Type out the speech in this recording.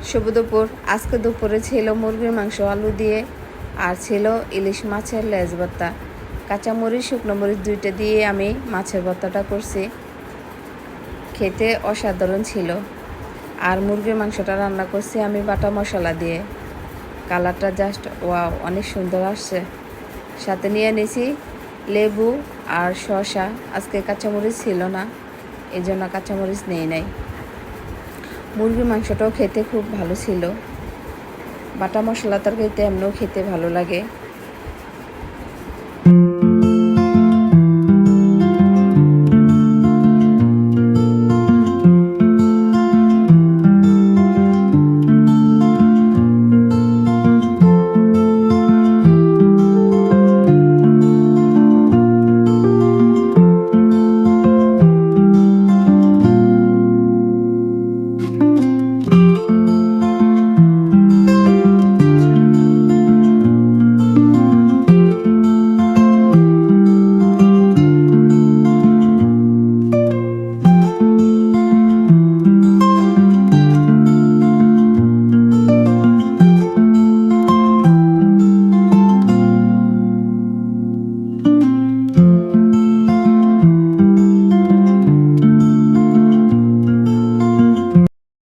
শুভ দুপুর। আজকে দুপুরে ছিল মুরগির মাংস আলু দিয়ে, আর ছিল ইলিশ মাছের লেজ ভর্তা। কাঁচামরিচ শুকনো মরিচ দুইটা দিয়ে আমি মাছের ভর্তাটা করছি, খেতে অসাধারণ ছিল। আর মুরগির মাংসটা রান্না করছি আমি বাটা মশলা দিয়ে। কালারটা জাস্ট ওয়াও, অনেক সুন্দর আসছে। সাথে নিয়ে নিয়েছি লেবু আর শসা। আজকে কাঁচামরিচ ছিল না, এই জন্য কাঁচামরিচ নেই নাই। মুরগির মাংসটাও খেতে খুব ভালো ছিল। বাটা মশলা তরকারিতে এমনিও খেতে ভালো লাগে।